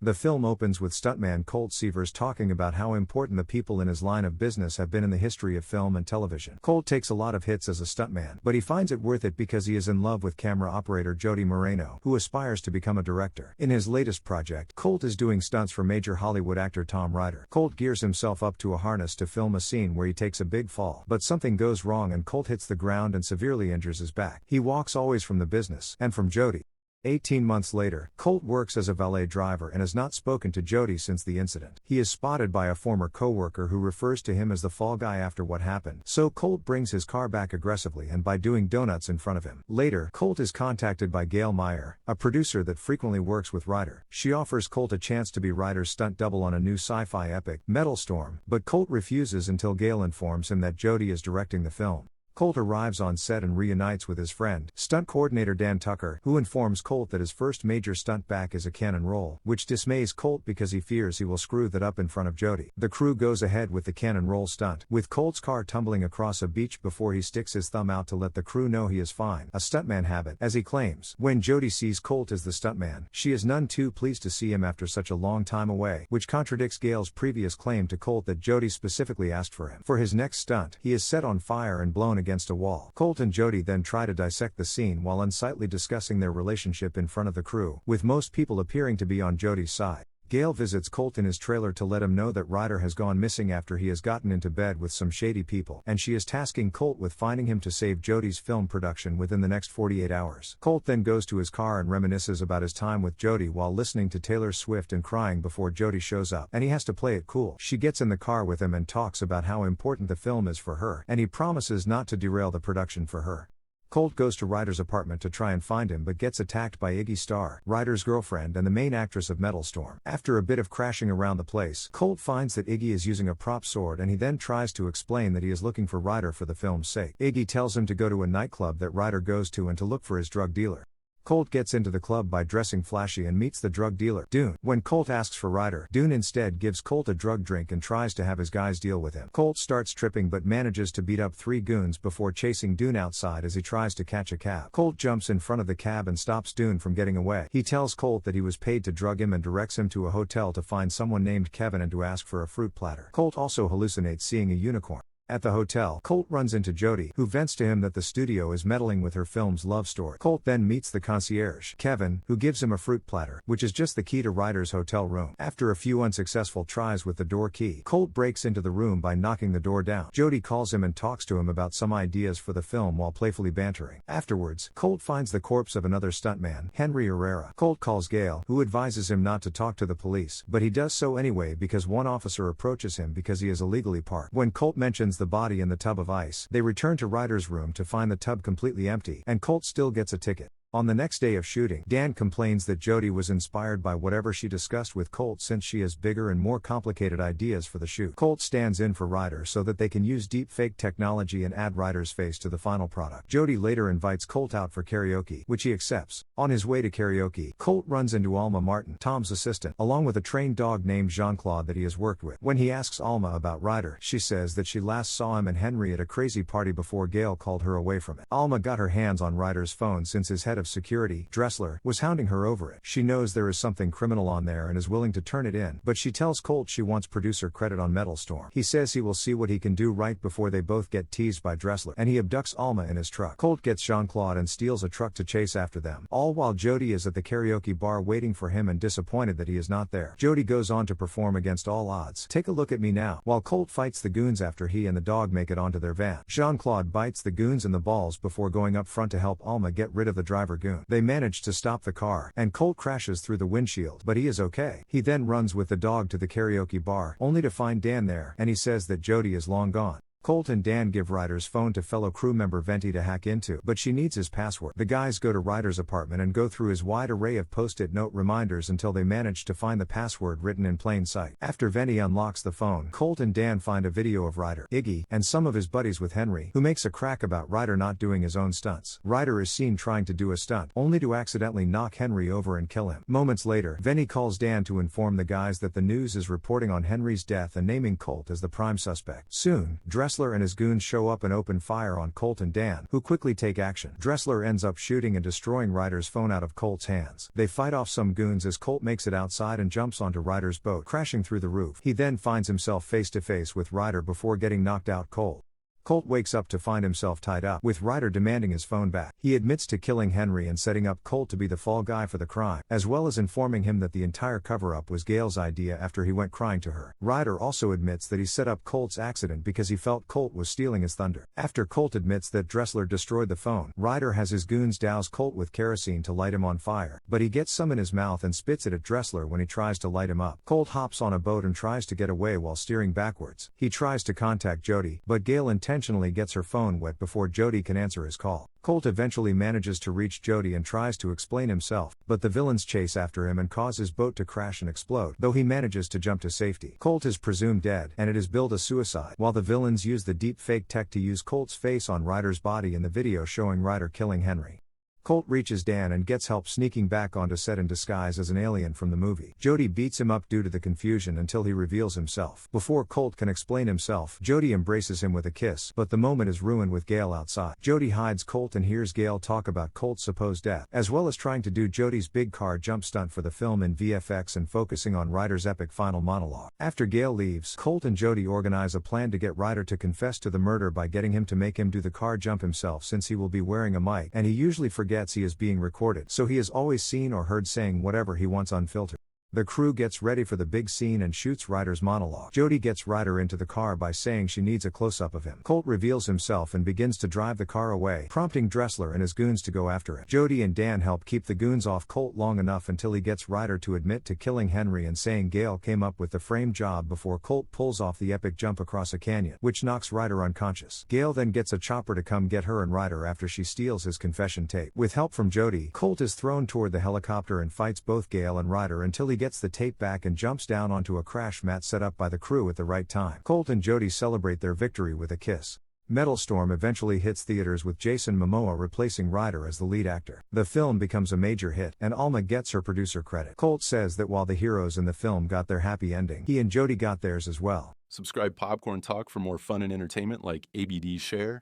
The film opens with stuntman Colt Seavers talking about how important the people in his line of business have been in the history of film and television. Colt takes a lot of hits as a stuntman, but he finds it worth it because he is in love with camera operator Jody Moreno, who aspires to become a director. In his latest project, Colt is doing stunts for major Hollywood actor Tom Ryder. Colt gears himself up to a harness to film a scene where he takes a big fall, but something goes wrong and Colt hits the ground and severely injures his back. He walks always from the business and from Jody. 18 months later, Colt works as a valet driver and has not spoken to Jody since the incident. He is spotted by a former co-worker who refers to him as the fall guy after what happened, so Colt brings his car back aggressively and by doing donuts in front of him. Later, Colt is contacted by Gail Meyer, a producer that frequently works with Ryder. She offers Colt a chance to be Ryder's stunt double on a new sci-fi epic, Metal Storm, but Colt refuses until Gail informs him that Jody is directing the film. Colt arrives on set and reunites with his friend, stunt coordinator Dan Tucker, who informs Colt that his first major stunt back is a cannon roll, which dismays Colt because he fears he will screw that up in front of Jody. The crew goes ahead with the cannon roll stunt, with Colt's car tumbling across a beach before he sticks his thumb out to let the crew know he is fine, a stuntman habit, as he claims. When Jody sees Colt as the stuntman, she is none too pleased to see him after such a long time away, which contradicts Gail's previous claim to Colt that Jody specifically asked for him. For his next stunt, he is set on fire and blown against a wall. Colt and Jody then try to dissect the scene while unsightly discussing their relationship in front of the crew, with most people appearing to be on Jody's side. Gail visits Colt in his trailer to let him know that Ryder has gone missing after he has gotten into bed with some shady people, and she is tasking Colt with finding him to save Jody's film production within the next 48 hours. Colt then goes to his car and reminisces about his time with Jody while listening to Taylor Swift and crying before Jody shows up, and he has to play it cool. She gets in the car with him and talks about how important the film is for her, and he promises not to derail the production for her. Colt goes to Ryder's apartment to try and find him but gets attacked by Iggy Starr, Ryder's girlfriend and the main actress of Metal Storm. After a bit of crashing around the place, Colt finds that Iggy is using a prop sword and he then tries to explain that he is looking for Ryder for the film's sake. Iggy tells him to go to a nightclub that Ryder goes to and to look for his drug dealer. Colt gets into the club by dressing flashy and meets the drug dealer, Dune. When Colt asks for Ryder, Dune instead gives Colt a drug drink and tries to have his guys deal with him. Colt starts tripping but manages to beat up 3 goons before chasing Dune outside as he tries to catch a cab. Colt jumps in front of the cab and stops Dune from getting away. He tells Colt that he was paid to drug him and directs him to a hotel to find someone named Kevin and to ask for a fruit platter. Colt also hallucinates seeing a unicorn. At the hotel, Colt runs into Jody, who vents to him that the studio is meddling with her film's love story. Colt then meets the concierge, Kevin, who gives him a fruit platter, which is just the key to Ryder's hotel room. After a few unsuccessful tries with the door key, Colt breaks into the room by knocking the door down. Jody calls him and talks to him about some ideas for the film while playfully bantering. Afterwards, Colt finds the corpse of another stuntman, Henry Herrera. Colt calls Gail, who advises him not to talk to the police, but he does so anyway because one officer approaches him because he is illegally parked. When Colt mentions the body in the tub of ice, they return to Ryder's room to find the tub completely empty, and Colt still gets a ticket. On the next day of shooting, Dan complains that Jody was inspired by whatever she discussed with Colt since she has bigger and more complicated ideas for the shoot. Colt stands in for Ryder so that they can use deep fake technology and add Ryder's face to the final product. Jody later invites Colt out for karaoke, which he accepts. On his way to karaoke, Colt runs into Alma Martin, Tom's assistant, along with a trained dog named Jean-Claude that he has worked with. When he asks Alma about Ryder, she says that she last saw him and Henry at a crazy party before Gail called her away from it. Alma got her hands on Ryder's phone since his head of security, Dressler, was hounding her over it. She knows there is something criminal on there and is willing to turn it in, but she tells Colt she wants producer credit on Metal Storm. He says he will see what he can do right before they both get teased by Dressler, and he abducts Alma in his truck. Colt gets Jean-Claude and steals a truck to chase after them, all while Jody is at the karaoke bar waiting for him and disappointed that he is not there. Jody goes on to perform against all odds, Take a Look at Me Now, while Colt fights the goons after he and the dog make it onto their van. Jean-Claude bites the goons in the balls before going up front to help Alma get rid of the driver goon. They manage to stop the car, and Colt crashes through the windshield, but he is okay. He then runs with the dog to the karaoke bar, only to find Dan there, and he says that Jody is long gone. Colt and Dan give Ryder's phone to fellow crew member Venti to hack into, but she needs his password. The guys go to Ryder's apartment and go through his wide array of post-it note reminders until they manage to find the password written in plain sight. After Venti unlocks the phone, Colt and Dan find a video of Ryder, Iggy, and some of his buddies with Henry, who makes a crack about Ryder not doing his own stunts. Ryder is seen trying to do a stunt, only to accidentally knock Henry over and kill him. Moments later, Venti calls Dan to inform the guys that the news is reporting on Henry's death and naming Colt as the prime suspect. Soon, Dressler Dressler and his goons show up and open fire on Colt and Dan, who quickly take action. Dressler ends up shooting and destroying Ryder's phone out of Colt's hands. They fight off some goons as Colt makes it outside and jumps onto Ryder's boat, crashing through the roof. He then finds himself face to face with Ryder before getting knocked out cold. Colt wakes up to find himself tied up, with Ryder demanding his phone back. He admits to killing Henry and setting up Colt to be the fall guy for the crime, as well as informing him that the entire cover-up was Gail's idea after he went crying to her. Ryder also admits that he set up Colt's accident because he felt Colt was stealing his thunder. After Colt admits that Dressler destroyed the phone, Ryder has his goons douse Colt with kerosene to light him on fire, but he gets some in his mouth and spits it at Dressler when he tries to light him up. Colt hops on a boat and tries to get away while steering backwards. He tries to contact Jody, but Gail intentionally gets her phone wet before Jody can answer his call. Colt eventually manages to reach Jody and tries to explain himself, but the villains chase after him and cause his boat to crash and explode, though he manages to jump to safety. Colt is presumed dead, and it is billed a suicide, while the villains use the deep fake tech to use Colt's face on Ryder's body in the video showing Ryder killing Henry. Colt reaches Dan and gets help sneaking back onto set in disguise as an alien from the movie. Jody beats him up due to the confusion until he reveals himself. Before Colt can explain himself, Jody embraces him with a kiss, but the moment is ruined with Gail outside. Jody hides Colt and hears Gail talk about Colt's supposed death, as well as trying to do Jody's big car jump stunt for the film in VFX and focusing on Ryder's epic final monologue. After Gail leaves, Colt and Jody organize a plan to get Ryder to confess to the murder by getting him to make him do the car jump himself, since he will be wearing a mic, and he usually forgets he is being recorded, so he is always seen or heard saying whatever he wants unfiltered. The crew gets ready for the big scene and shoots Ryder's monologue. Jody gets Ryder into the car by saying she needs a close-up of him. Colt reveals himself and begins to drive the car away, prompting Dressler and his goons to go after him. Jody and Dan help keep the goons off Colt long enough until he gets Ryder to admit to killing Henry and saying Gail came up with the frame job before Colt pulls off the epic jump across a canyon, which knocks Ryder unconscious. Gail then gets a chopper to come get her and Ryder after she steals his confession tape. With help from Jody, Colt is thrown toward the helicopter and fights both Gail and Ryder until he gets the tape back and jumps down onto a crash mat set up by the crew at the right time. Colt and Jody celebrate their victory with a kiss. Metal Storm eventually hits theaters with Jason Momoa replacing Ryder as the lead actor. The film becomes a major hit, and Alma gets her producer credit. Colt says that while the heroes in the film got their happy ending, he and Jody got theirs as well. Subscribe Popcorn Talk for more fun and entertainment like ABD's Share,